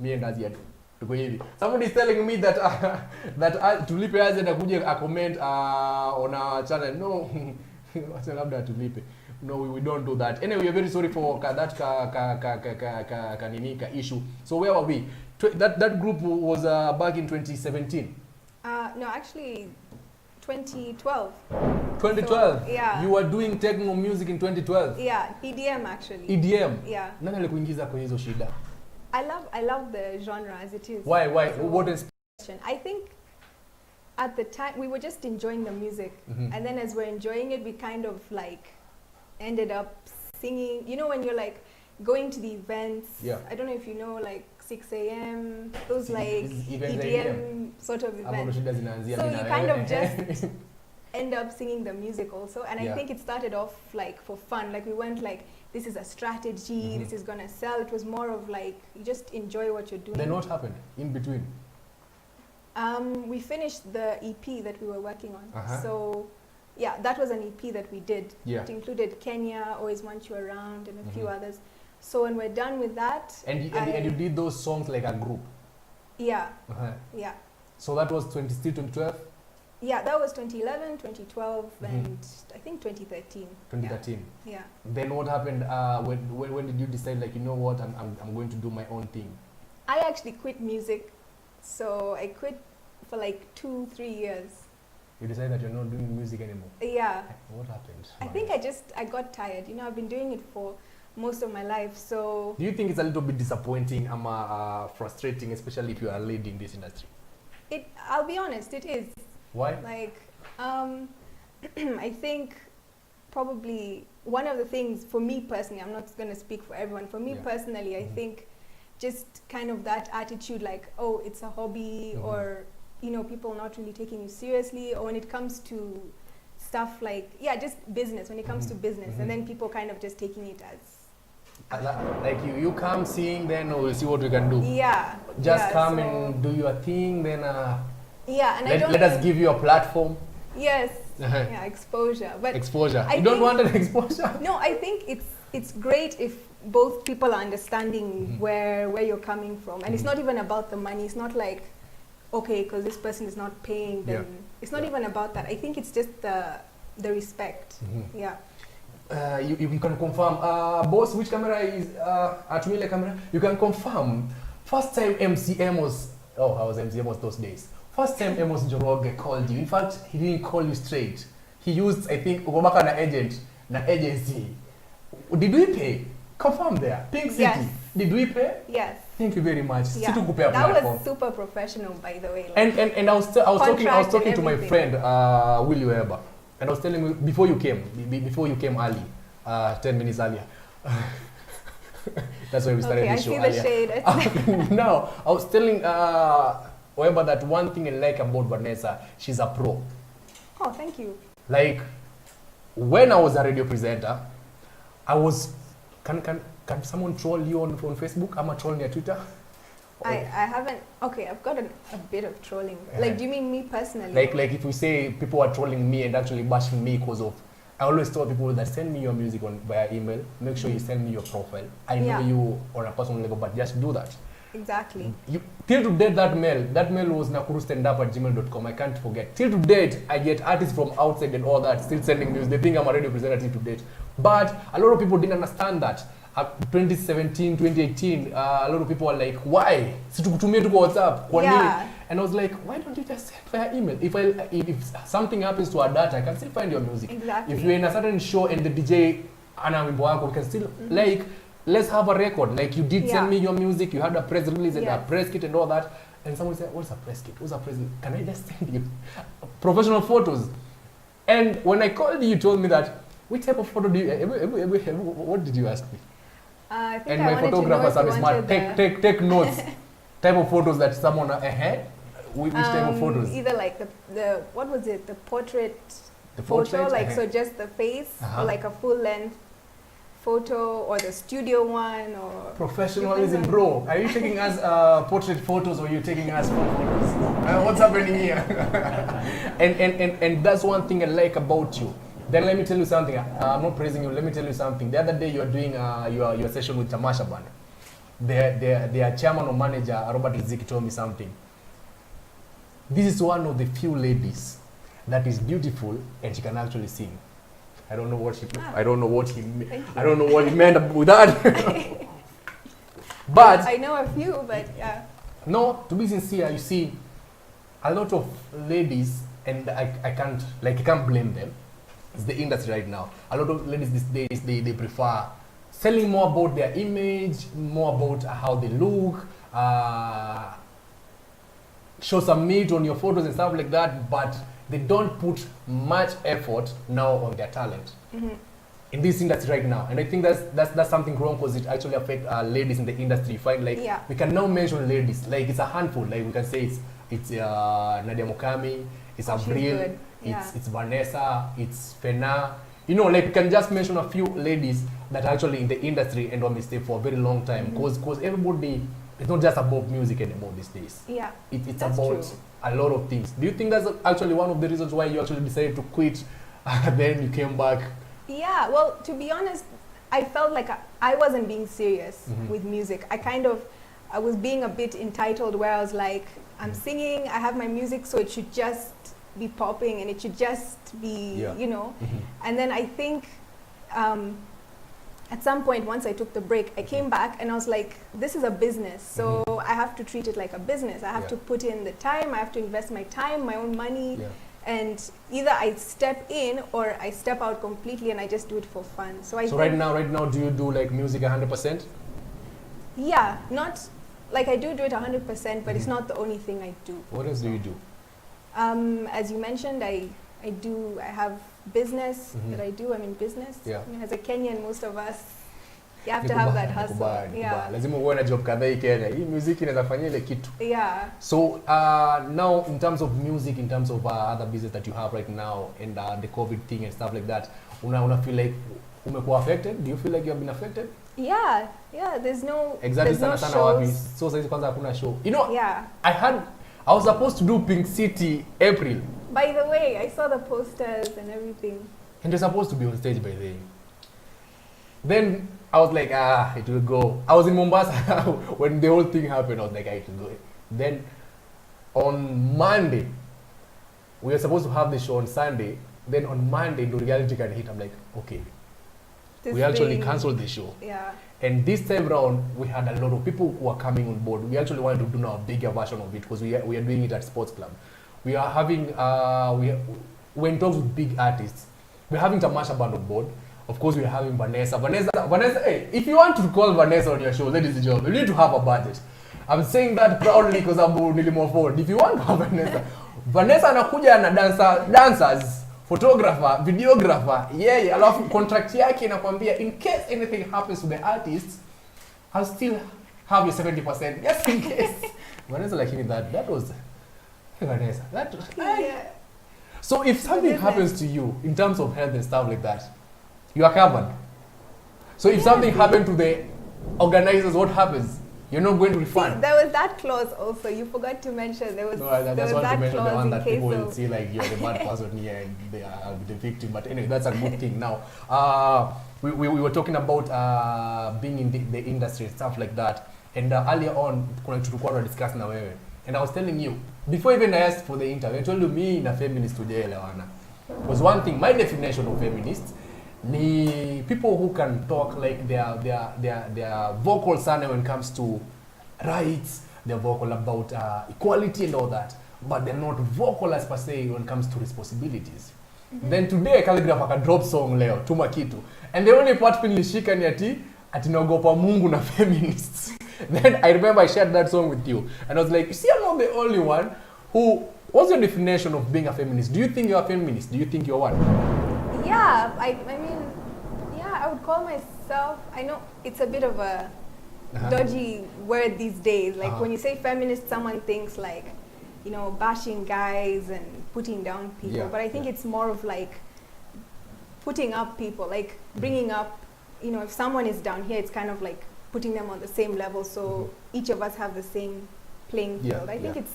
me and Azia tuko hivi. Somebody is telling me that tulipe Azia na kuja a comment on our channel. No. Wacha labda tulipe. No, we don't do that. Anyway, we are very sorry for that issue. So where were we? That group was back in 2017. No, actually 2012. 2012? So, yeah. You were doing techno music in 2012? Yeah, EDM actually. EDM? Yeah. Nani alikuingiza kwenye hizo shida? I love the genre as it is. Why? So, what is? I think at the time we were just enjoying the music, and then as we're enjoying it, we kind of like ended up singing. You know, when you're like going to the events. Yeah. I don't know if you know, like 6 a.m. Those like EDM sort of events. So you kind of just end up singing the music also, and I think it started off like for fun. Like we went like, this is a strategy, this is gonna sell. It was more of like, you just enjoy what you're doing. Then what happened in between? We finished the EP that we were working on. So yeah, that was an EP that we did. It included Kenya, Always Want You Around, and a few others. So when we're done with that, and you did those songs like a group. Yeah. Yeah. So that was 2012. Yeah, that was 2011, 2012, and I think 2013. 2013. Yeah. Then what happened? When did you decide, like, you know what, I'm going to do my own thing? I actually quit music, so I quit for like 2-3 years. You decided that you're not doing music anymore? Yeah. What happened? I think I got tired. You know, I've been doing it for most of my life, so... Do you think it's a little bit disappointing and frustrating, especially if you are leading this industry? I'll be honest, it is. Why? Like, I think probably one of the things, for me personally, I'm not going to speak for everyone, for me personally, I think just kind of that attitude like, oh, it's a hobby, or, you know, people not really taking you seriously, or when it comes to stuff like, just business, when it comes to business, and then people kind of just taking it as... Like you come sing, then we'll see what we can do. Yeah. Just come and do your thing, then and let us give you a platform. Yes. Yeah, exposure. But exposure. You don't want an exposure? No, I think it's great if both people are understanding where you're coming from. And it's not even about the money. It's not like, okay, because this person is not paying, then it's not even about that. I think it's just the respect. Yeah. You can confirm, boss, which camera is Atumile camera? You can confirm. First time MC Emos, I was MC Emos those days. First time Emos Njoroge called you. In fact, he didn't call you straight. He used, I think, Ugobaka na agency. Did we pay? Confirm there. Pink City. Yes. Did we pay? Yes. Thank you very much. Yeah. That was super professional, by the way. Like, and I was talking to my friend Willie Weber. And I was telling you, before you came early, 10 minutes earlier. That's why we started the show earlier. I see the shade. Now, I was telling Weber that one thing I like about Vanessa, she's a pro. Oh, thank you. Like, when I was a radio presenter, I was, can someone troll you on Facebook? I'm a troll on your Twitter? I haven't. Okay, I've got a bit of trolling. Like, do you mean me personally? Like if we say people are trolling me and actually bashing me because of, I always tell people that send me your music via email. Make sure you send me your profile. I know you on a personal level, but just do that. Exactly. Till to date, that mail was nakurustandup@gmail.com. I can't forget. Till to date, I get artists from outside and all that still sending news. They think I'm a radio presenter to date. But a lot of people didn't understand that. 2017, 2018, a lot of people are like, why? Situkutumia tuko WhatsApp. And I was like, why don't you just send via email? If something happens to our data, I can still find your music. Exactly. If you're in a certain show and the DJ ana wimbo wako, we can still like, let's have a record. Like, you did send me your music, you had a press release and a press kit and all that. And someone said, what's a press kit? What's a press kit? Can I just send you professional photos? And when I called you, you told me that, which type of photo do you, what did you ask me? I think and my photographers are smart. Take notes. Type of photos that someone ahead. Which type of photos? Either like the what was it? The portrait. The photo, like so just the face, or like a full length photo, or the studio one, or professionalism, bro. Are you taking us portrait photos, or are you taking us photos? What's happening here? and that's one thing I like about you. Then let me tell you something. I'm not praising you. Let me tell you something. The other day you were doing your session with Tamasha Band. their chairman or manager, Robert Riziki, told me something. This is one of the few ladies that is beautiful and she can actually sing. I don't know what he meant with that. But I know a few, but yeah. No, to be sincere, you see, a lot of ladies, and I can't blame them. It's the industry right now. A lot of ladies these days, they prefer selling more about their image, more about how they look, show some meat on your photos and stuff like that, but they don't put much effort now on their talent. In this industry right now, and I think that's something wrong, because it actually affects ladies in the industry. You find like we can now mention ladies, like it's a handful, like we can say it's Nadia Mukami, it's Avril, it's Vanessa, it's Fena. You know, like we can just mention a few ladies that are actually in the industry and on stay for a very long time, because everybody, it's not just about music anymore these days. Yeah, it's about a lot of things. Do you think that's actually one of the reasons why you actually decided to quit? Then you came back. Yeah, well, to be honest, I felt like I wasn't being serious with music. I was being a bit entitled, where I was like, I'm singing, I have my music, so it should just be popping and it should just be, you know. And then I think at some point, once I took the break, I came back and I was like, this is a business, so I have to treat it like a business. I have to put in the time, I have to invest my time, my own money. And either I step in or I step out completely and I just do it for fun. So right now, do you do like music 100%? Yeah, not like I do it 100%, but it's not the only thing I do. What else do you do? As you mentioned, I have business that I do. I'm in business. I mean, as a Kenyan, most of us, you have to have that hustle. Lazima uwe na job kadhaa Kenya. Hii music inaweza fanyia ile kitu. So now in terms of music, in terms of other business that you have right now, and the COVID thing and stuff like that, una feel like umekuwa affected? Do you feel like you have been affected? Yeah, there's no exactly, there's sana no wapi. So sasa kwanza hakuna show. You know, I was supposed to do Pink City April. By the way, I saw the posters and everything. And they're supposed to be on stage by the way. Then I was like, it will go. I was in Mombasa when the whole thing happened. I was like, it will go. Then on Monday, we were supposed to have the show on Sunday. Then on Monday, the reality can hit. I'm like, okay, we actually canceled the show. And this time around, we had a lot of people who are coming on board. We actually wanted to do now a bigger version of it, because we are doing it at Sports Club. We are having, we're in talks with big artists. We're having Tamasha Band on board. Of course, we're having Vanessa. Vanessa, hey, if you want to call Vanessa on your show, that is the job. You need to have a budget. I'm saying that proudly because I'm Nilimoford. If you want to have Vanessa anakuja na dancers, photographer, videographer, alafu contract yake inakwambia in case anything happens to the artists, I'll still have your 70%. Just in case. Vanessa like that was, hey Vanessa, that was, So if something happens to you in terms of health and stuff like that, you are covered. So if something happened to the organizers, what happens? You're not going to refund. See, there was that clause also. You forgot to mention there was. No, I just want to mention the one that people will see like you're the bad person here and they are the victim. But anyway, that's a good thing. Now, we were talking about being in the industry and stuff like that. And earlier on, tulikuwa discussing na wewe. And I was telling you, before even I asked for the interview, I told you me na feminist tujaelewana. Was one thing, my definition of feminists, ni people who can talk like they are vocal sana when it comes to rights, they're vocal about equality and all that, but they're not vocal as per se when it comes to responsibilities. Then today Calligraph aka drop song leo tuma kitu, and the only part nilishika ni ati naogopa Mungu na feminists. Then I remember I shared that song with you and I was like, you see, I'm not the only one who. What's your definition of being a feminist? Do you think you're a feminist? Do you think you're one? Yeah, I mean, I would call myself, I know it's a bit of a dodgy word these days. Like when you say feminist, someone thinks like, you know, bashing guys and putting down people. But I think it's more of like putting up people, like bringing up, you know, if someone is down here, it's kind of like putting them on the same level. So each of us have the same playing field. I think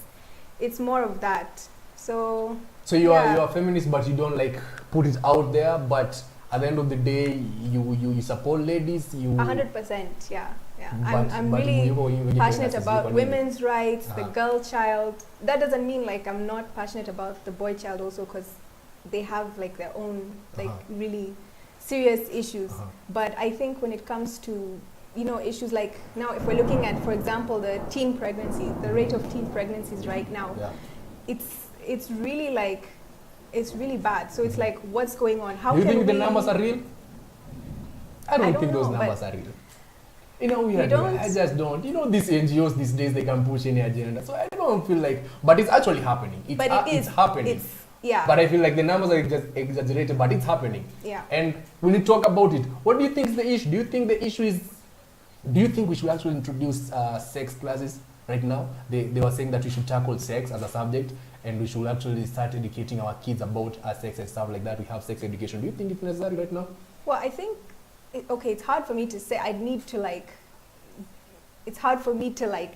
it's more of that. So you are a feminist, but you don't like put it out there. But at the end of the day, you support ladies. 100%, yeah. I'm but really passionate about women's rights, the Uh-huh. girl child. That doesn't mean like I'm not passionate about the boy child also, because they have like their own like really serious issues. But I think when it comes to issues like now, if we're looking at, for example, the teen pregnancy, the rate of teen pregnancies right now, it's really like, it's really bad. So it's like, what's going on? How do you can think the we numbers are real? I don't think those numbers are real. I just don't. These NGOs these days, they can push any agenda. So I don't feel like, but it's actually happening. It's happening. But I feel like the numbers are just exaggerated, but it's happening. Yeah. And when you talk about it, what do you think is the issue? Do you think the issue is, do you think we should actually introduce sex classes right now? They were saying that we should tackle sex as a subject, and we should actually start educating our kids about sex and stuff like that. We have sex education. Do you think it's necessary right now? Well, I think, it's hard for me to say. It's hard for me to I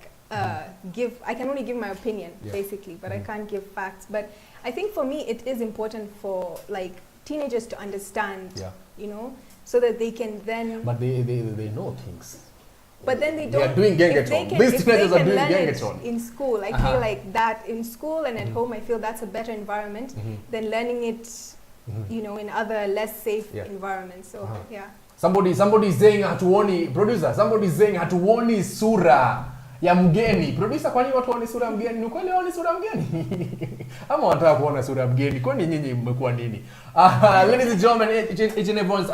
can only give my opinion, basically, but I can't give facts. But I think for me, it is important for like teenagers to understand, so that they can then... But they know things. But then they don't... They are doing gangathon. These teenagers are doing gangathon. In school, I feel like that in school and at home, I feel that's a better environment than learning it, in other less safe environments. So, Somebody is saying hatuoni, producer, somebody is saying hatuoni sura ya mgeni. Producer, kwani watu waone sura ya mgeni? Ni kweli waone sura ya mgeni? Ama wanataka kuona sura ya mgeni? Kwani nyinyi mmekuwa nini? Ladies and gentlemen, each and everyone's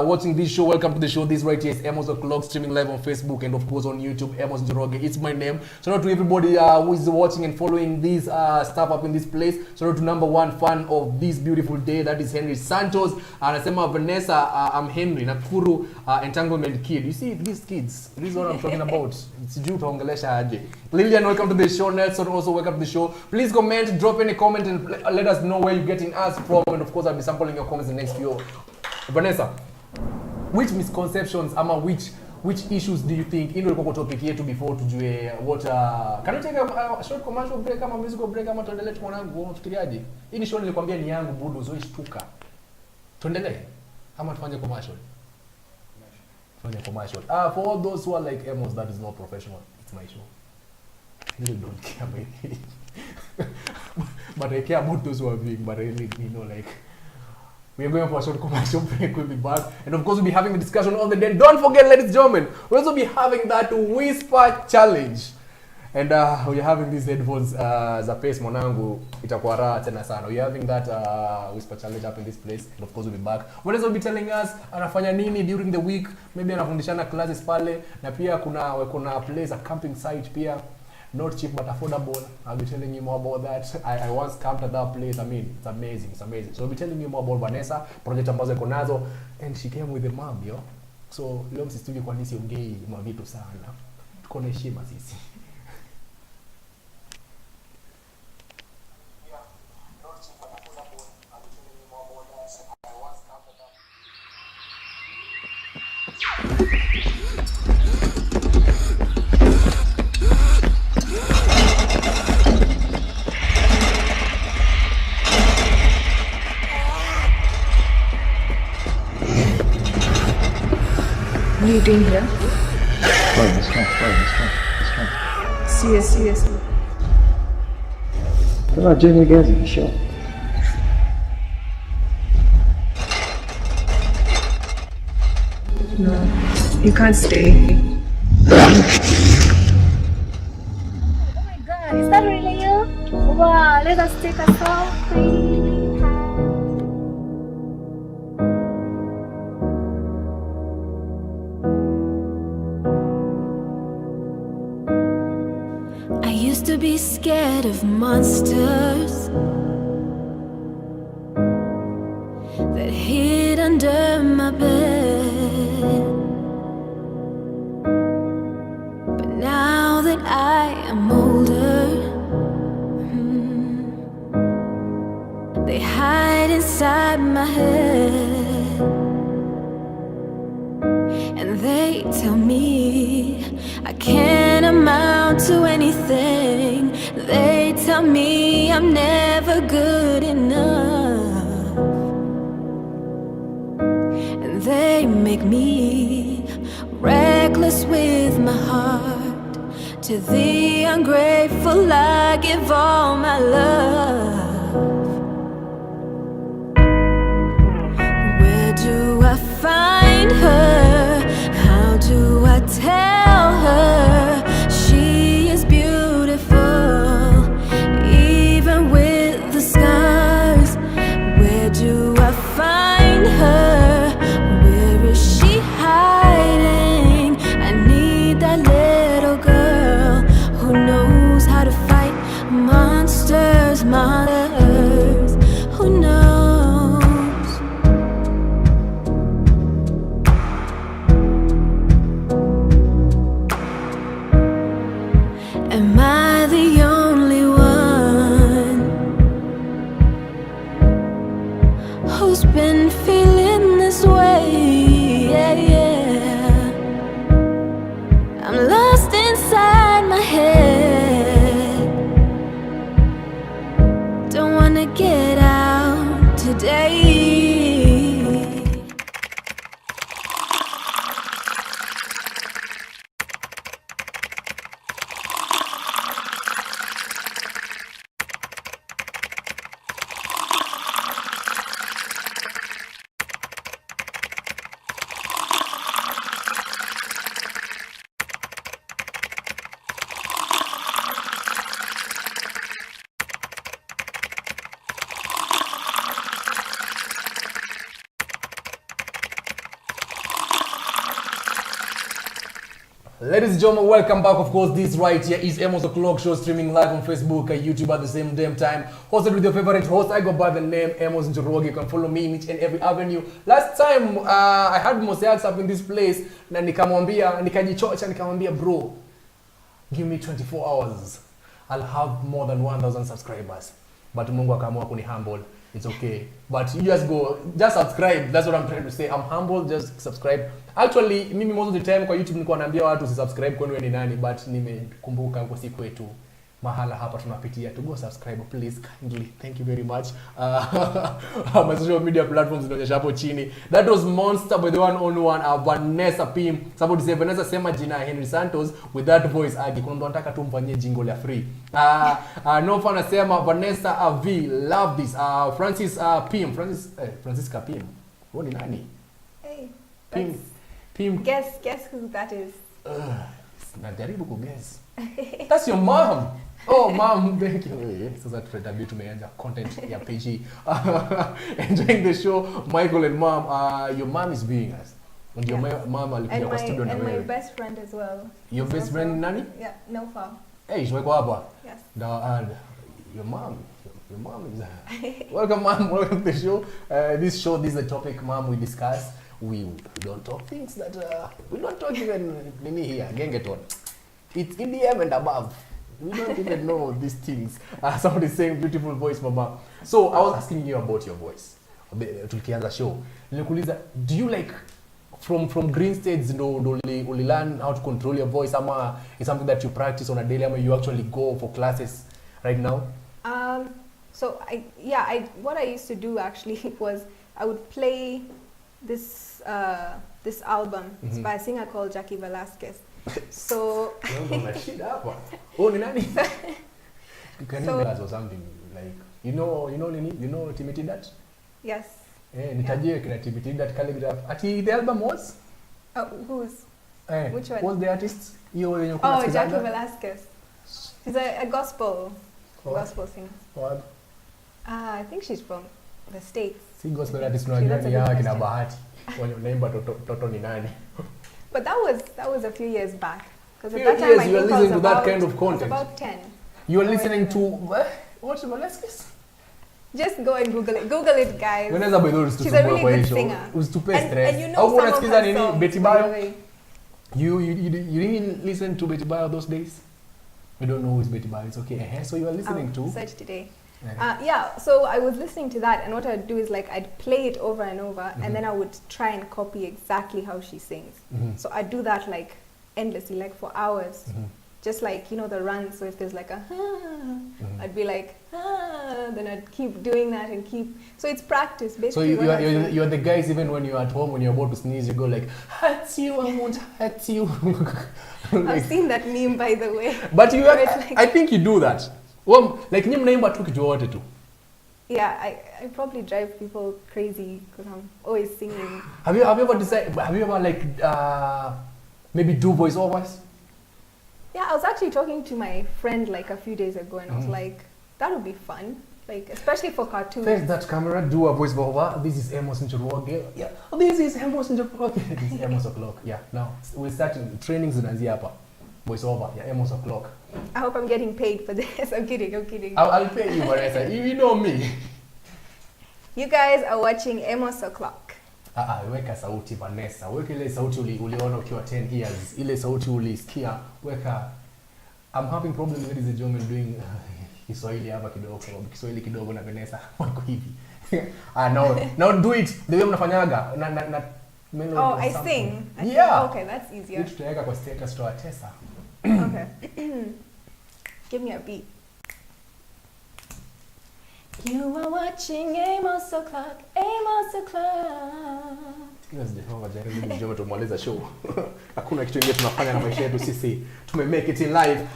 watching this show, welcome to the show. This right here is Emos O'clock, streaming live on Facebook and of course on YouTube. Emos Njoroge, it's my name. Shout out to everybody who is watching and following this stuff up in this place. Shout out to number one fan of this beautiful day, that is Henry Santos. Anasema Vanessa, I'm Henry, Nakuru entanglement kid. You see these kids, this is what I'm talking about. It's due to ongelesha aje. Lillian, welcome to the show. Nelson, also welcome to the show. Please comment, drop any comment and let us know where you're getting us from, and of course I'll be sampling your comments in the next few. Vanessa, which misconceptions ama which issues do you think ndio ilikuwa topic yetu before tujue what can we take a short commercial break ama musical break ama tuendelee mwanangu, unafikiriaje? Hii ni show nilikwambia ni yangu budu, uzoishtuka. Tuendelee ama tufanye commercial? Tufanye commercial. For all those who are like Emos, that is not professional. It's my show. I really don't care about it. But I care about those who are big, but I really, like, we are going for a short commercial break, we'll be back. And of course, we'll be having the discussion on the day. Don't forget, ladies and gentlemen, we'll also be having that whisper challenge. And we're having these headphones, za pace mwanangu, itakuwa raha tena sana. We're having that whisper challenge up in this place. And of course, we'll be back. Vanessa will be telling us, anafanya nini during the week. Maybe anafundishana classes pale. Na pia kuna place, a camping site pia. Not cheap but affordable. I'll be telling you more about that. I once camped at that place. I mean, it's amazing. It's amazing. So I'll be telling you more about Vanessa, project ambazo iko nazo, and she came with a mom, yo. So leo msituje kwa nisi ongei mavitu sana. Tuko na heshima sisi. What are you doing here? Let's go. Seriously. We're not doing it again, sure. No, you can't stay. Oh my god, is that really you? Wow, let us take a selfie. I used to be scared of monsters that hid under my bed. But now that I am older, they hide inside my head. And they tell me I can't amount to anything. They tell me I'm never good enough. and they make me reckless with my heart. To the ungrateful I give all my love. Where do I find her? How do I tell her she is beautiful, even with the scars? Where do I find her? Where is she hiding? I need that little girl who knows how to fight monsters, monsters. Who knows? Am I the only one who's been feeling this way? Yeah, yeah. I'm lost inside my head. Don't wanna get out today. Ladies and gentlemen, welcome back. Of course, this right here is Emos O'clock show, streaming live on Facebook and YouTube at the same damn time. Hosted with your favorite host. I go by the name Emos Njoroge. You can follow me in each and every avenue. Last time, I had Mosiax up in this place. Na nikamwambia, nikajichocha, nikamwambia, bro, give me 24 hours. I'll have more than 1,000 subscribers. But Mungu akaamua kuni humble. It's okay. But you just go, just subscribe. That's what I'm trying to say. I'm humble, just subscribe. Actually, mimi most of the time kwa YouTube nilikuwa naambia watu subscribe kwani wewe ni nani, but nimekumbuka kwa siku kwetu mahala hapa tunapitia to go subscribe please kindly. Thank you very much. My social media platforms zinaonyesha hapo chini. That was Monster by the one on one, Vanessa Pym. Somebody say Vanessa sema jina Henry Santos with that voice agi. Kuna mtu anataka tumfanyie jingle ya free. No fun anasema Vanessa V love this. Francis Pym, Francisca Pym. Wewe ni nani? Hey. Pym. Guess who that is. Najaribu kuguess. That's your mom. Oh, mom, thank you. Sasa tutabidi tumeanza content ya page. Enjoying the show, Michael and mom. Your mom is viewing us. And your mom alikuja kwa studio na wewe. And my best friend as well. Your best friend nani? Yeah, no far. Hey, shweko hapa. Yes. And your mom is welcome, mom. Welcome to the show. This is a topic, mom, we discuss. We don't talk things that we don't talk even nini here. Gengeton. It's EDM and above. We don't even know these things. Somebody saying beautiful voice, mama. So I was asking you about your voice. Tukianza show. Nilikuuliza, do you like from green states ndo learn how to control your voice, ama is something that you practice on a daily, ama you actually go for classes right now? So what I used to do actually was I would play this album. It's by a singer called Jackie Velasquez. So oh, ni nani? Can you guys or something like you know Timothy that? Yes. Nitajie kina Timothy that calligraph. Ati the album was? Whose? Which one? What's the artist? Jackie Velasquez. She's a gospel singer. What? I think she's from the States. Si gospel artist unajua ni yake kina Bahati. Wanaimba toto ni nani? But that was a few years back. Because at that time you were listening to that kind of content. About 10. You were listening to what's Velasquez? Just go and Google it. Google it, guys. She's a really good singer. And you know some of her songs, Betty Bayo. You didn't listen to Betty Bayo those days? You don't know who is Betty Bayo. It's okay. So you are listening to search today. So I was listening to that, and what I'd do is like I'd play it over and over, and then I would try and copy exactly how she sings. So I'd do that like endlessly, like for hours. just like, you know, the run. So if there's like a, I'd be like, then I'd keep doing that and keep. So it's practice, basically. So you're the guys, even when you're at home, when you're about to sneeze, you go like, hurt you, I won't hurt you. Like, I've seen that meme, by the way. But you, Like, I think you do that. Well, like, you name what you wanted to. yeah, I probably drive people crazy because I'm always singing. Have you ever decided? Have you ever like maybe do voiceovers? Yeah, I was actually talking to my friend like a few days ago, and I was like, that would be fun, like especially for cartoons. Face that camera, do a voiceover. This is Emos Njoroge. Yeah, this is Emos Njoroge. This is Emos O'clock. Yeah, now we're starting trainings in hapa. Voiceover. Yeah, Emos O'clock. I hope I'm getting paid for this. I'm kidding. I'll pay you, Vanessa. You know me. You guys are watching Emos O'clock. Weka sauti Vanessa. Weka ile sauti uliona ukiwa 10 years. Ile sauti ulisikia. Weka. I'm having problem, ladies and gentlemen, doing Kiswahili hapa kidogo. Kiswahili kidogo na Vanessa. Wako hivi. Now do it the way mnafanyaga. Na melody. Oh, I sing. Yeah. Okay, that's easier. Vitu tutaweka kwa status to atesa. Okay. Give me a beat. You are watching Emos O'clock, Emos O'clock. Kila sijafanya jaribu njoo tumaliza show. Hakuna kitu kingine tunafanya na maisha yetu sisi. Make it in live.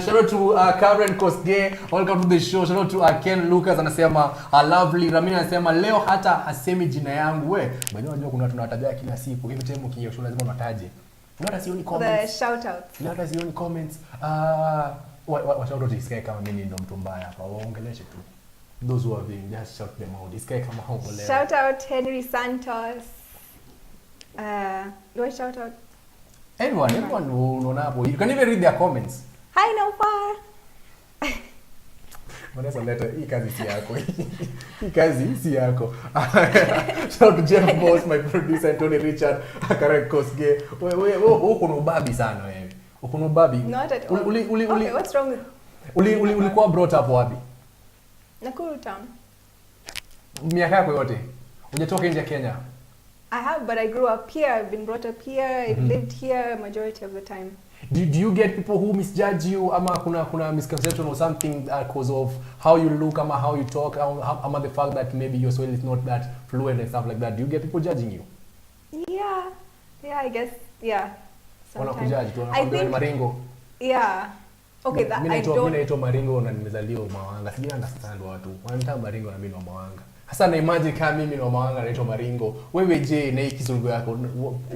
Shout out to Karen Kosge. Welcome to the show. Shout out to Ken Lucas anasema lovely. Ramina anasema leo hata hasemi jina yangu we. Bado unajua kuna watu tunawataja kila siku. Every time ukiingia show lazima unataje. Unata sioni comments. The shout outs. Unata sioni comments. What shout out isikae kama mimi ndo mtu mbaya hapa. Waongeleshe tu. Those who are being, just shout them out. Isikae kama hongo leo. Shout out Henry Santos. Do I shout out? Everyone unaona hapo. You can even read their comments. Hi Nofar. Vanessa letter, hii kazi si yako. Hii kazi si yako. Shout out to Jeff Boss, my producer, and Tony Richard, Karen Kosge. Wewe uko na ubabi sana wewe. Uko na ubabi. Not at all. Okay, what's wrong with? Ulikuwa brought up wapi? Nakuru town. Miaka yako yote. Hujatoka nje ya Kenya? I have, but I grew up here. I've been brought up here. I've lived here majority of the time. Do you get people who misjudge you ama kuna misconception or something because of how you look ama how you talk ama the fact that maybe your Swahili is not that fluent and stuff like that? Do you get people judging you? Yeah, I guess, yeah. Wanakujudge tu I think Maringo. Yeah. Okay, that I don't. Mimi naitwa Maringo na nimezaliwa Mawanga. Sijui understand watu. Wananiita Maringo na mimi ni Mawanga. Hasa na imagine kama mimi ni Mawanga naitwa Maringo. Wewe je na hii kizungu yako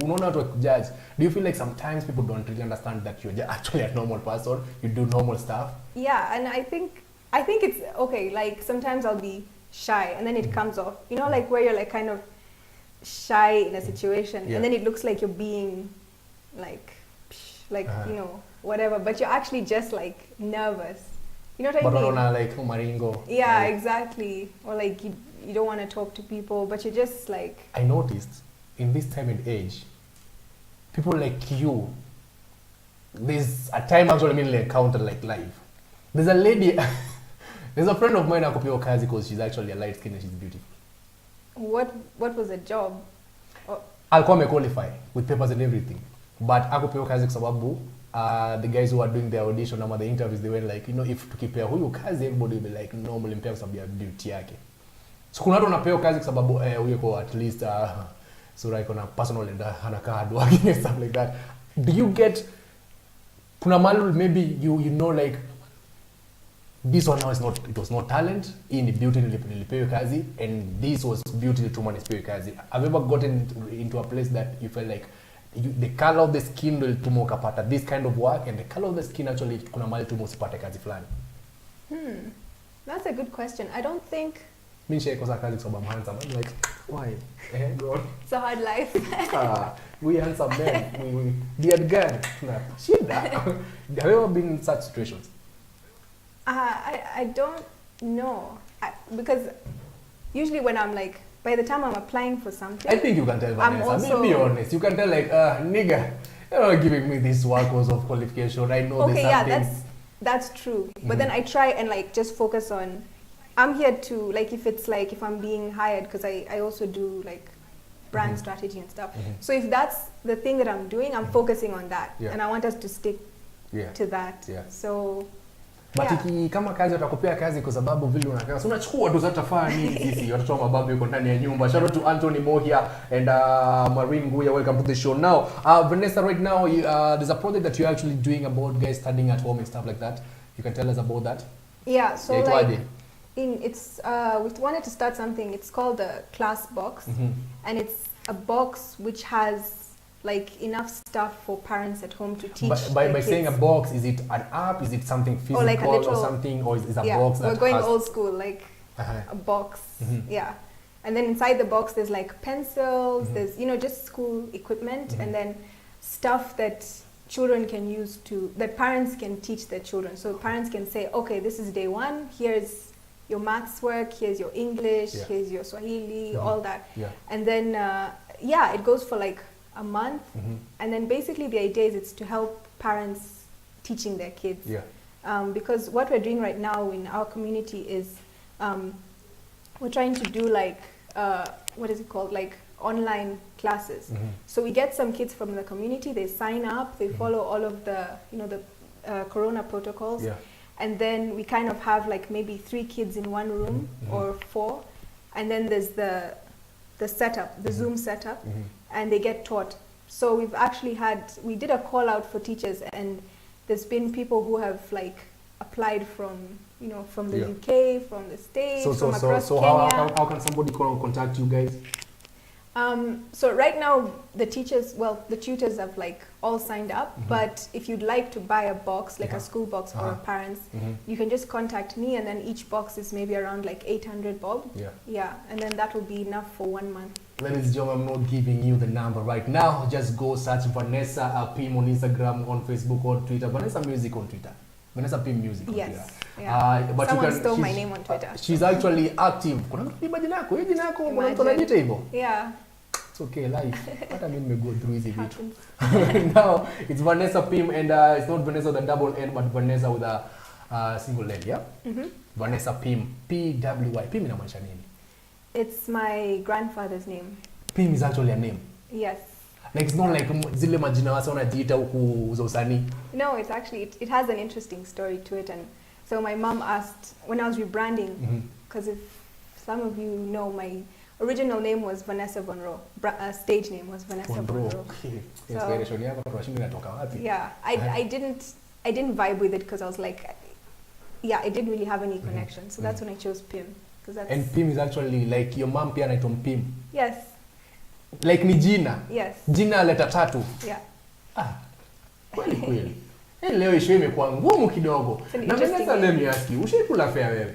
unaona watu wakujudge. Do you feel like sometimes people don't really understand that you're actually a normal person, you do normal stuff? Yeah, and I think it's okay, like sometimes I'll be shy and then it comes off. You know, like where you're like kind of shy in a situation and then it looks like you're being like you know, whatever, but you're actually just like nervous. You know what I mean? But like Maringo. Yeah, like, exactly. Or like you don't want to talk to people, but you're just like. I noticed in this time and age, people like you, there's a time actually mainly encountered like live. There's a lady, there's a friend of mine akupewa kazi because she's actually a light skin and she's beautiful. What was the job? Alikuwa amequalify with papers and everything, but akupewa kazi kwa sababu the guys who are doing the audition ama the interviews, they were like, you know, if tukipea huyu kazi everybody will be like normal mpea kwa sababu ya beauty yake. So kuna watu wanapewa kazi kwa sababu huyo kwa at least sura iko na personal and anakaa hard working and stuff like that. Do you get kuna mahali maybe you know like this one now is not, it was not talent, hii ni beauty nilipewa kazi and this was beauty nilitumwa nisipewe kazi. Have you ever gotten into a place that you felt like the color of the skin will tumo ukapata this kind of work and the color of the skin actually kuna mahali tumo usipate kazi fulani? That's a good question. I don't think mimi nishaikosa kazi kwa sababu I'm handsome. I'm like, why? God. It's a hard life. We handsome men. We beard guy. Shida. Have you ever been in such situations? I don't know. Because usually when I'm like, by the time I'm applying for something, I think you can tell Vanessa. Be honest. You can tell like, nigga, you're not giving me this work because of qualification. I know okay, there's something. yeah, that's true. But then I try and like just focus on, I'm here to, like if it's like, if I'm being hired, because I also do like brand strategy and stuff. So if that's the thing that I'm doing, I'm focusing on that. And I want us to stick to that. Yeah. So But yeah. kama kazi watakupea kazi kwa sababu vile unakaa. So unachukua tu zatafaa nini sisi watoto wa mababu yuko ndani ya nyumba. Shout out to Anthony Mohia and Marine Nguya, welcome to the show. Now, Vanessa, right now there's a project that you're actually doing about guys studying at home and stuff like that. You can tell us about that? Yeah, so Yeah, like we wanted to start something. It's called the class box, and it's a box which has like enough stuff for parents at home to teach. By saying a box, is it an app? Is it something physical like a literal, or something, or is a yeah, box that we're going has old school, like a box. Yeah, and then inside the box there's like pencils. There's just school equipment, and then stuff that children can use that parents can teach their children. So parents can say, okay, this is day 1. Here's your maths work. Here's your English. Here's your Swahili. All that. Yeah. And then it goes for like a month, and then basically the idea is it's to help parents teaching their kids. Yeah. Because what we're doing right now in our community is we're trying to do like what is it called, like online classes. So we get some kids from the community, they sign up, they follow all of the corona protocols, and then we kind of have like maybe 3 kids in one room or 4, and then there's the setup, the Zoom setup, and they get taught. So we did a call out for teachers, and there's been people who have like applied from the UK, from the States, from across Kenya. How can somebody contact you guys? So right now the tutors have like all signed up, but if you'd like to buy a box, like a school box for parents, you can just contact me, and then each box is maybe around like 800 bob. Yeah, and then that will be enough for 1 month. Ladies and gentlemen, I'm not giving you the number right now. Just go search Vanessa Pym on Instagram, on Facebook, on Twitter. Vanessa Music on Twitter. Vanessa Pym Music on Twitter. Yeah. But someone stole my name on Twitter. She's actually active. Kuna mtu ni jina yako, jina yako kuna mtu anajiita hivyo. Yeah. It's okay, life. Hata mimi nimego through hizi vitu. Now, it's Vanessa Pym, and it's not Vanessa with a double N, but Vanessa with a single N, yeah? Vanessa Pym, P-W-Y. Pym inamaanisha nini? It's my grandfather's name. Pym is actually a name? Yes. Like it's not like zile majina wasa wanajiita huku za usanii? No, it's actually, it has an interesting story to it. And so my mom asked, when I was rebranding, because if some of you know, my original name was Vanessa Vonro. Stage name was Vanessa Vonro. Inspiration yako tunashinda inatoka wapi? Yeah, I didn't vibe with it because I was like, I didn't really have any connection. So that's when I chose Pym. And Pym is actually like your mom pia anaitwa Pym. Yes. Like ni jina. Yes. Jina leta 3. Yeah. Kweli. Leo isho imekuwa ngumu kidogo. Na Vanessa, let me ask you, ushaikula fare wewe?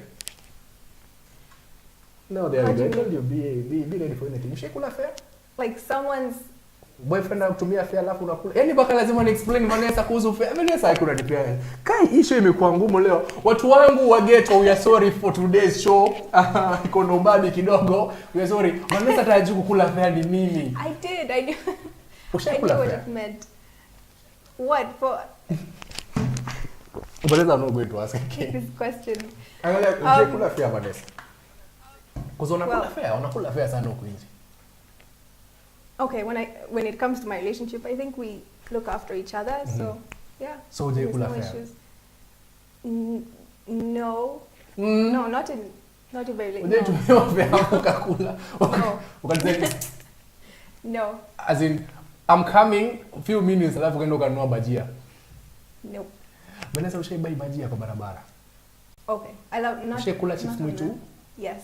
No, there we go. I told you, be ready for anything. Ushaikula fare? Like someone's boyfriend anakutumia fare alafu unakula. Yaani baka lazima ni explain Vanessa kuhusu fare. Vanessa haikuna nipea. Kai isho imekuwa ngumu leo. Watu wangu wa ghetto, we are sorry for today's show. Iko na ubabi kidogo. We are sorry. Vanessa tajua kukula fare ni nini? I did. Ushaikula what fare? it meant. What for? Vanessa, I'm not going to ask again. This question. Ushaikula fare, Vanessa? Because unakula fare sana huko nje. Okay, when it comes to my relationship, I think we look after each other. So yeah. So hujaikula fare? No. No, not in very late. Unatumia fare hapo kakula. Ukanisema no. As in, I'm coming a few minutes alafu kaenda kununua bajia. Nope. Vanessa, ushaibai bajia kwa barabara? Okay. I love not. Ushaikula chips mwitu? Yes.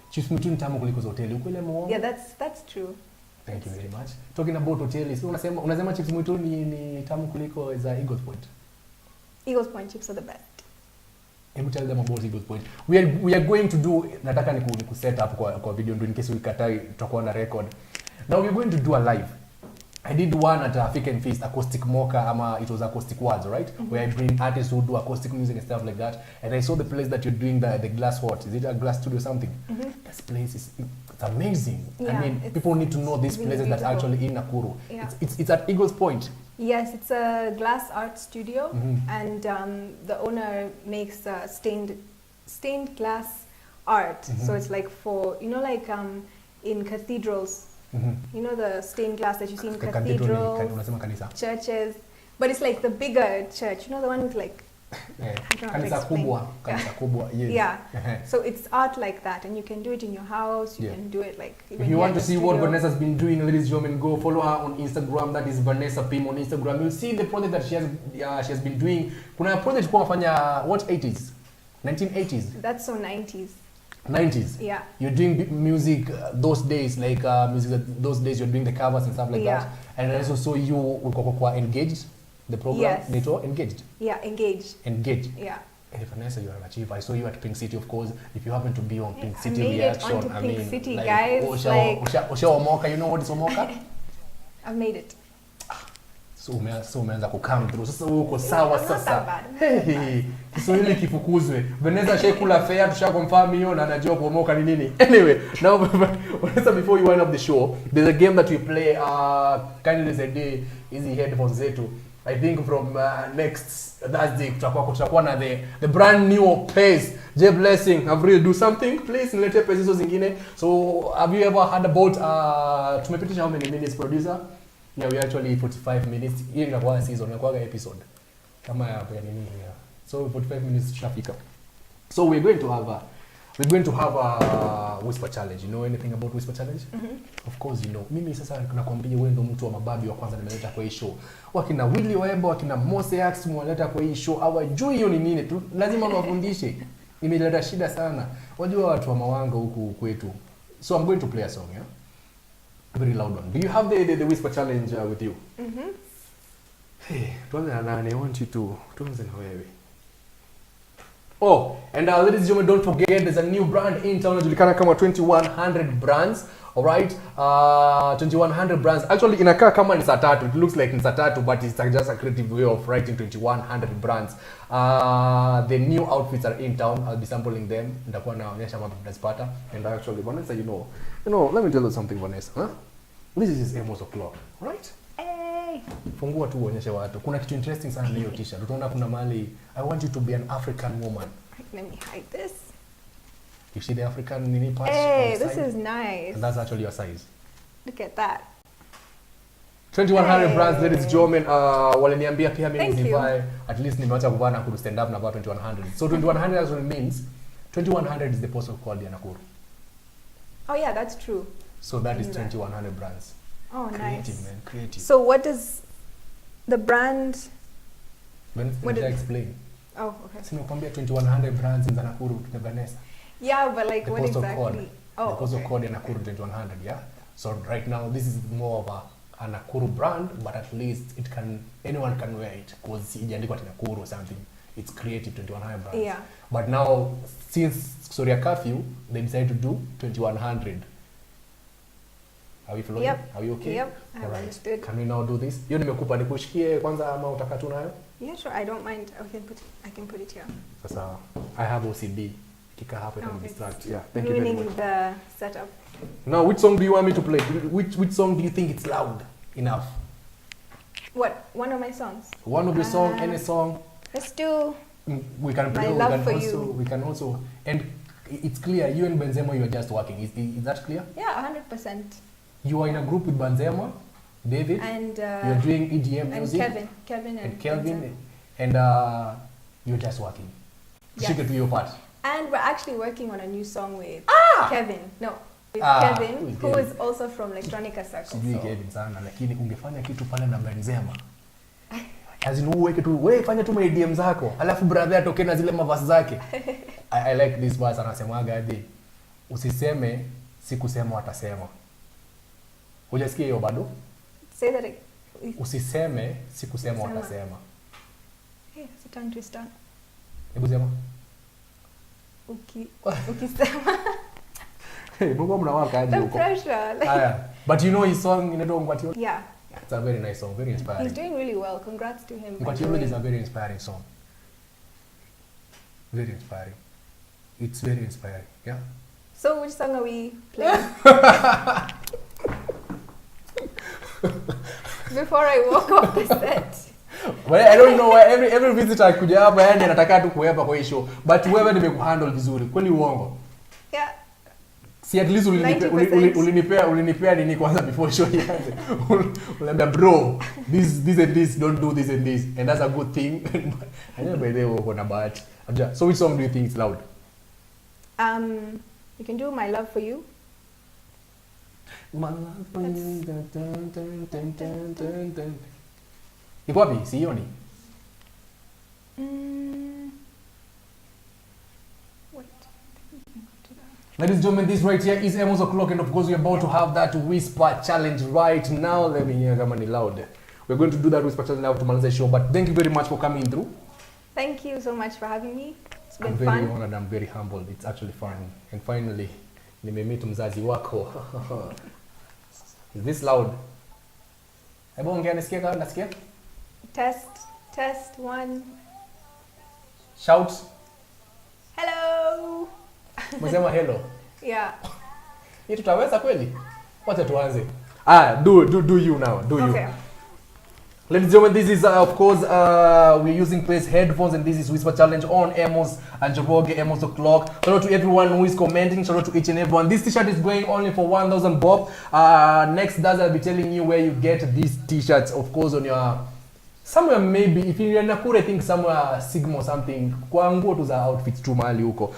Chips mwitu ni tamu kuliko za hoteli. Ukweli muongo? Yeah, that's true. Thank you very much. Talking about hotels, so unasema chips mwitu ni tamu kuliko za Eagles Point. Eagles Point chips are the best. Hebu tell them about Eagles Point. We are going to do, nataka ni set up kwa video ndio in case uikatai tutakuwa na record. Now we're going to do a live. I did one at African Feast, Acoustic Mocha, it was Acoustic Words, right? Where I bring artists who do acoustic music and stuff like that. And I saw the place that you're doing the glass what? Is it a glass studio or something? This place is it's amazing. Yeah, I mean, people need to know these places really that are actually in Nakuru. Yeah. It's at Eagles Point. Yes, it's a glass art studio, and the owner makes stained glass art. So it's like for, like in cathedrals, you know the stained glass that you see in cathedrals, churches. But it's like the bigger church, you know, the one with like, Kanisa kubwa, yes. Yeah. So it's art like that, and you can do it in your house. You can do it like. If you want to see what Vanessa's been doing, ladies and gentlemen, go follow her on Instagram. That is Vanessa Pym on Instagram. You'll see the project that she has been doing. Kuna project kwa fanya what 80s, 1980s. That's so 90s. 90s. Yeah. You're doing music those days, like music those days. You're doing the covers and stuff like that. And I also saw you engaged. The program, yes. Engaged. Yeah, engaged. Engaged. Yeah. And Vanessa, you are an achiever. I saw you at Pink City, of course. If you happen to be on Pink City I made reaction, it onto Pink City, like, guys. Omoka, you know what is Omoka? I've made it. So umeanza come through. Sasa uko sawa It's not sasa. that bad. Hey, Kiswahili kifukuzwe. Vanessa shekula fair tushakonfirm hiyo na anajua kuomoka ni nini. Anyway, now Vanessa, before you wind up the show, there's a game that we play kindly as a day easy headphones zetu. I think from next Thursday tutakuwa na the brand new pace. J Blessing, have really do something please, nilete pesa hizo zingine. So have you ever heard about tumepitisha how many minutes producer? Yeah, we actually 45 minutes. Hii inakuwa season, inakuwa episode kama ya nini here. So 45 minutes tushafika. So we're going to have a whisper challenge. You know anything about whisper challenge? Of course you know. Mimi sasa nakwambia wewe ndo mtu wa mababi wa kwanza nimeleta kwa hii show. Wakina Willy Wembo, wakina Mose Ax mwaleta kwa hii show. Hawajui hiyo ni nini tu. Lazima niwafundishe. Nimeleta shida sana. Wajua watu wa mawanga huku kwetu. So I'm going to play a song, yeah? Very loud one. Do you have the whisper challenge with you? Hey, tuanze na nani? I want you to tuanze na wewe. Oh, and ladies and gentlemen, don't forget there's a new brand in town inajulikana kama 2100 brands. All right, 2100 brands. Actually, inakaa kama ni saa tatu. It looks like ni saa tatu, but it's just a creative way of writing 2100 brands. The new outfits are in town. I'll be sampling them. Nitakuwa naonyesha mambo tunazipata. And actually, Vanessa, you know, let me tell you something, Vanessa. Huh? This is Emos O'clock, right? Hey. Fungua tu uonyeshe watu. Kuna kitu interesting sana leo t-shirt. Utaona kuna mali. I want you to be an African woman. Let me hide this. You see the African mini patch? Hey, this is nice. And that's actually your size. Look at that. 2100 brands, ladies and gentlemen. Waliniambia pia mimi Thank nivae. At least nimeacha kuvaa na kuru stand up na 2100. So 2100 actually means 2100 is the postal code ya Nakuru. Oh yeah, that's true. So that is 2100 brands. Oh, creative, nice. Man, creative. So what is the brand? What did I explain? Oh, okay. Simekwambia 2100 brands in Nakuru to Vanessa. Yeah, but like The what postal exactly? code. Oh, the postal okay. code in Nakuru 2100, yeah? So right now this is more of a Nakuru brand, but at least anyone can wear it because ijaandikwa Nakuru or something. It's creative 2100 brands. Yeah. But now since Soria curfew, they decided to do 2100. Are we following? Yep. Are we okay? Yep. All right. Understood. Can we now do this? Hiyo nimekupa nikushikie kwanza ama utaka tu nayo? Yeah, sure. I don't mind. I can put it here. Sasa I have OCD. Kika hapo Oh, distract. Yeah. Thank you very ruining much. the setup. Now, which song do you want me to play? Which song do you think it's loud enough? What? One of my songs. One of your song, any song. Let's do. We can play. My Love for You. We can also, and it's clear. You and Benzema, you are just working. Is that clear? Yeah, 100%. You are in a group with Benzema, David. And you're doing EDM and music. Kevin and Kelvin, and you're just working. Yes. Shake it to your part. And we're actually working on a new song with Kevin. No, with Kevin, who is also from Electronica Circle. Sijui Kevin sana, lakini ungefanya kitu pale na Benzema. Azinu uweke tu, wewe fanya tu EDM zako, alafu brother atoke na zile mavazi zake. I like this verse anasemaga hadi usiseme sikusema watasema. Hujasikia hiyo bado? Say that again. Usiseme sikusema watasema. Hey, it's a tongue twister. Hebu sema. Ukisema. Hey, mbona mnawaka aje The huko? pressure. Like, But you know his song inaitwa Ngwatio? yeah. It's a very nice song, very inspiring. He's doing really well. Congrats to him. Ngwatio is a very inspiring song. Very inspiring. It's very inspiring, yeah? So which song are we playing? Before I walk off the set. Well, I don't know why every visitor akuja hapa yani anataka tu kuwepa kwa hii show. But wewe nimekuhandle vizuri. Kweli uongo? Yeah. See, at least 90%. ulinipea nini kwanza before show ianze. Uliambia bro, this and this, don't do this and this, and that's a good thing. I never by the way uko na bahati. So which song do you think is loud? You can do My Love for You. My love for you. Iko wapi? Sioni. Wait. Ladies and gentlemen, this right here is Emos O'clock, and of course we're about to have that whisper challenge right now. Let me hear kama ni loud. We're going to do that whisper challenge now to manage the show, but thank you very much for coming through. Thank you so much for having me. It's been I'm very fun. honored, I'm very humbled. It's actually fun. And finally, nimemeet mzazi wako. Is this loud? Hebu ongea nisikie kama nasikia? Test 1. Shout. Hello. Msema hello. Yeah. Hii tutaweza kweli? Wacha tuanze. Do you now. Do you. Okay. Ladies and gentlemen, this is of course we're using Place headphones, and this is Whisper Challenge on Emos Njoroge, Emos O'clock. Shout out to everyone who is commenting. Shout out to each and everyone. This t-shirt is going only for 1,000 bob. Next Thursday I'll be telling you where you get these t-shirts. Of course on your somewhere, maybe if you're in Nakuru, I think somewhere Sigma or something. Kwa nguo tu za outfits tu mahali huko.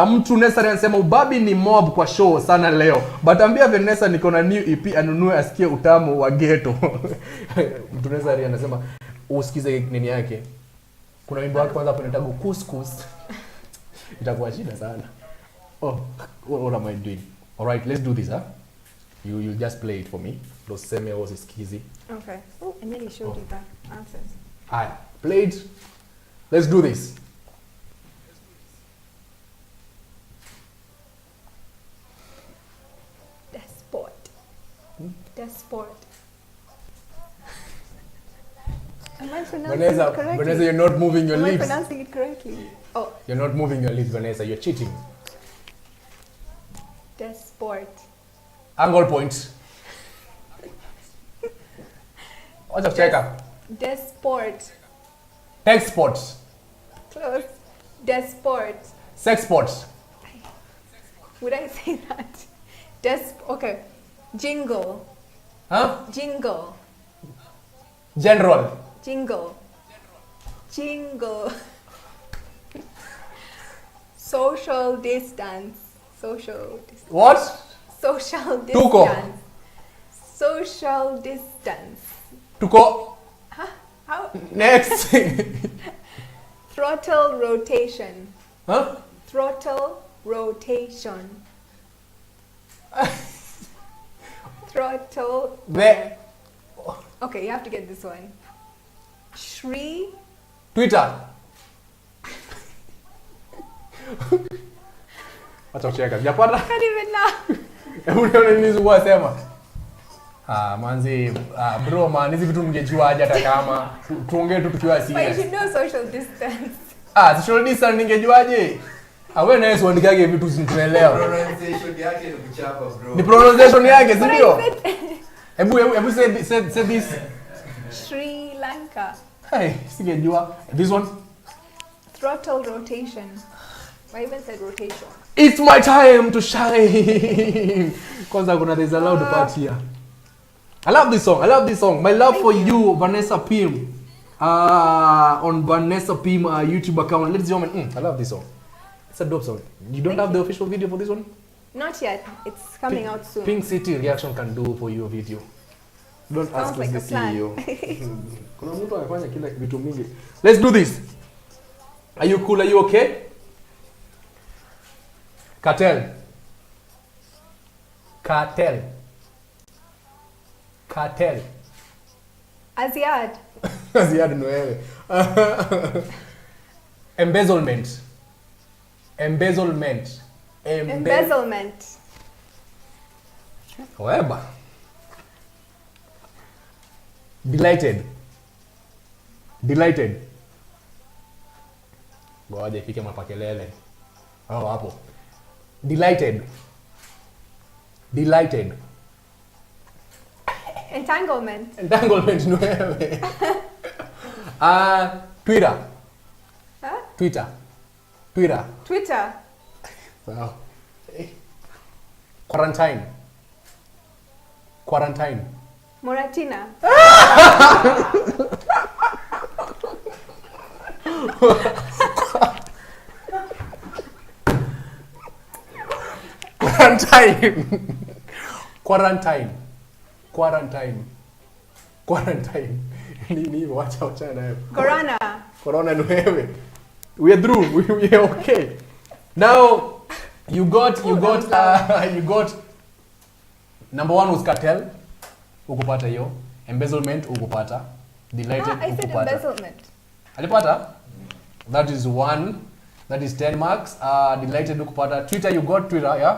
Mtu Nessa anasema ubabi ni mob kwa show sana leo. But ambia Vanessa niko na new EP anunue asikie utamu wa ghetto. Mtu Nessa anasema usikize nini yake. Kuna wimbo wake kwanza hapo inaitwa Couscous. Itakuwa shida sana. Oh, what am I doing? All right, let's do this, huh? You just play it for me. Those same was easy. Okay. Oh, I nearly showed you that answers. Alright, played. Let's do this. Desport. Am I pronouncing it correctly? Vanessa, you're not moving your Am I lips. pronouncing it correctly? Oh. You're not moving your lips, Vanessa. You're cheating. Desport. Angle point. What's your checker? Desport. Tech sports. Close. Desport. Sex sports. Would I say that? Okay. Jingle. Huh? Jingle. General. Jingle. Jingle. Social distance. Social distance. What? Social distance. Tuko. Social distance. Tuko. Huh? How? Next. Throttle rotation. Huh? Throttle rotation. Throttle. The Okay, you have to get this one. Shri. Twitter. What's your checker? Japata. I can't even know. Hebu nione nini zungua sema. Manzi, bro man, hizi vitu mngejua aje hata kama tuongee tu tukiwa But you serious. should know social distance. Social distance ningejuaje? Wewe naye uandikage vitu zinaelewa. Pronunciation yake ni kuchapa bro. Ni pronunciation yake, si ndio? Hebu say this. Sri Lanka. Hey, singejua. This one. Throttle rotation. I even said rotation. It's my time to shine. Kwanza there's a loud part here. I love this song. My love for you, Vanessa Pym. On Vanessa Pym YouTube account. Ladies and gentlemen, I love this song. It's a dope song. You don't have the official video for this one? Not yet. It's coming out soon. Pink City Reaction can do for your video. Don't ask like the a plan. CEO. Kuna mtu anafanya kila vitu mingi. Let's do this. Are you cool? Are you okay? Cartel. Aziad. Aziad no wewe. Embezzlement. Weba. Delighted. Ngoja ifike mapakelele. Hapo. Delighted. Entanglement no wewe. Twitter. Huh? Twitter. Twitter. Wow. Quarantine. Quarantine. Moratina. Quarantine. Quarantine. Quarantine. Quarantine. Nini wacha nayo. Corona. Corona ni wewe. We are through. We are okay. Now you got number 1 was cartel. Ukupata hiyo. Embezzlement ukupata. Delighted I said ukupata. embezzlement. Alipata? That is 1. That is 10 marks. Delighted ukupata. Twitter, you got Twitter, yeah?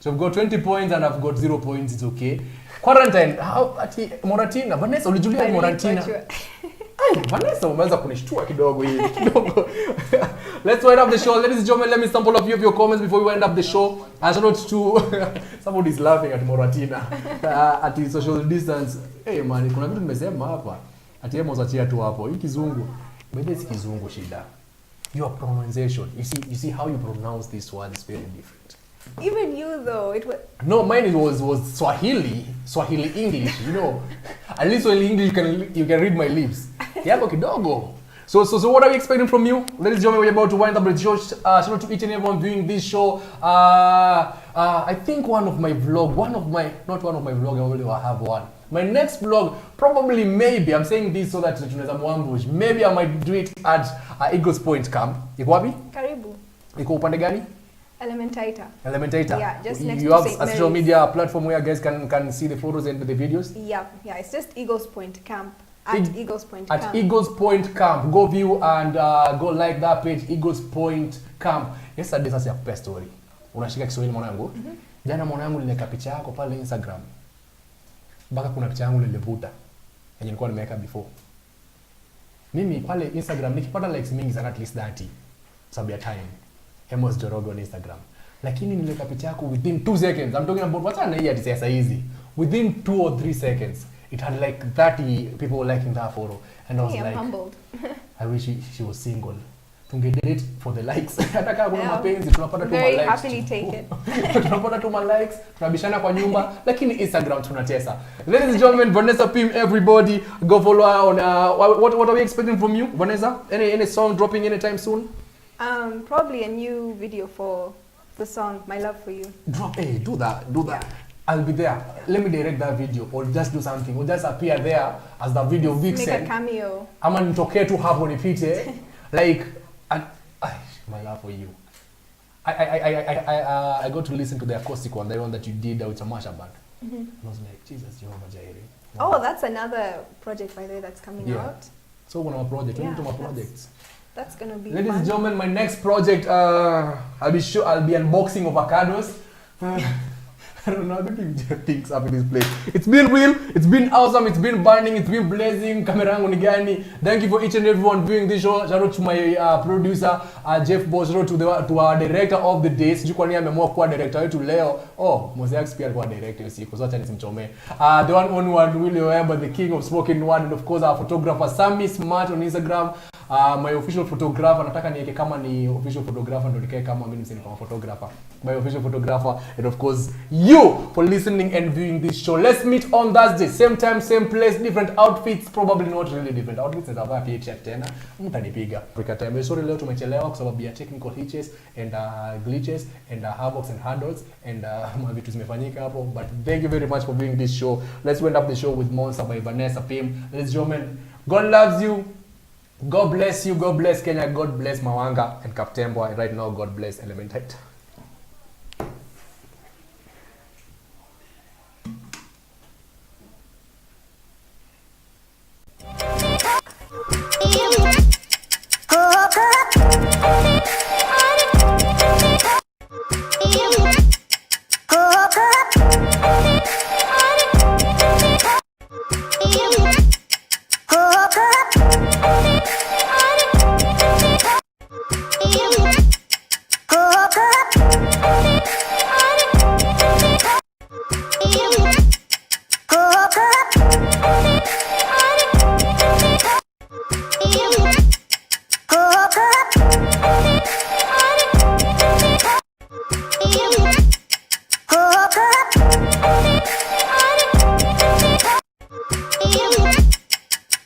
So I've got 20 points and I've got 0 points. It's okay. Quarantine. How ati Moratina? Vanessa ulijulia Moratina. Ay, Vanessa umeanza kunishtua kidogo hivi kidogo. Let's wind up the show. Ladies and gentlemen, let me sample a few of your comments before we wind up the show. I shout out to somebody's laughing at Moratina. At the social distance. Hey man, kuna vitu nimesema hapa. Ati Emos achia tu hapo. Hii kizungu. Bebe si kizungu shida. Your pronunciation. You see how you pronounce this word is very different. Even you though, it was. No, mine was Swahili English, you know. At least Swahili English you can read my lips. Yako kidogo. So what are we expecting from you? Ladies and gentlemen, we're about to wind up the show. Shout out to each and everyone viewing this show. I think not one of my vlog, I only have one. My next vlog, probably, maybe, I'm saying this so that tunaweza mwambush. Maybe I might do it at Eagles Point Camp. Iko wapi? Karibu. Iko upande gani? Elementator. Yeah, just next you to have St. a social Mary's. media platform where guys can see the photos and the videos? Yeah, it's just Eagles Point Camp. At Eagles Point Camp. At Eagles Point Camp. Go view and go like that page, Eagles Point Camp. Yesterday sasa ya story. Unashika Kiswahili mwanangu? Jana mwanangu niliweka picha yako pale Instagram. Mpaka kuna picha yangu nilivuta. Yenye nilikuwa nimeweka before. Mimi pale Instagram nikipata likes mingi sana at least 30. Sababu ya time. Emos Njoroge on Instagram. Lakini niliweka picha yako within 2 seconds. I'm talking about what's hii hadi sasa hizi. Within 2 or 3 seconds. It had like 30 people liking that photo. And I was I'm humbled. I wish she was single. Tungedate for the likes. Hata kama kuna mapenzi tunapata tu very likes. happily taken. Tunapata tu likes, tunabishana kwa nyumba, lakini Instagram tunatesa. Ladies and gentlemen, Vanessa Pym, everybody go follow her on what are we expecting from you, Vanessa? Any song dropping anytime soon? Probably a new video for the song My Love for You. Do that. Yeah. I'll be there. Let me direct that video or just do something. Or just appear there as the video vixen. Make a cameo. Ama nitokee tu hapo nipite. Like My Love for You. I got to listen to the acoustic one, the one that you did with a mashup band. And I was like, Jesus, Jehovah Jireh. Oh, that's another project by the way that's coming out. So one of my projects, Yeah, one of my projects. That's gonna be Ladies fun. and gentlemen, my next project, I'll be unboxing avocados. I don't know, I don't think things up in this place. It's been real, it's been awesome, it's been burning, it's been blazing. Kamera yangu ni gani? Thank you for each and everyone viewing this show. Shout out to my producer, Jeff Boss. Shout out to our director of the day. Sijui kwa nini ameamua kuwa director wetu leo. Mosaic pia alikuwa director hiyo siku. So acha nisimchomee. The one only one, Willie Webber, the king of spoken word, and of course our photographer Sammy Smart on Instagram. My official photographer, nataka niweke kama ni official photographer ndo nikae kama mimi niseme kama photographer. My official photographer, and of course you for listening and viewing this show. Let's meet on Thursday, same time, same place, different outfits, probably not really different outfits. Nitavaa pia t-shirt tena, mtanipiga. Africa time. Sorry leo tumechelewa kwa sababu ya technical hitches and glitches and havocs and hurdles and vitu zimefanyika hapo. But thank you very much for viewing this show. Let's wind up the show with Monster by Vanessa Pym. Ladies and gentlemen, God loves you. God bless you, God bless Kenya, God bless Mawanga and Kaptembwa, and right now God bless Elementator.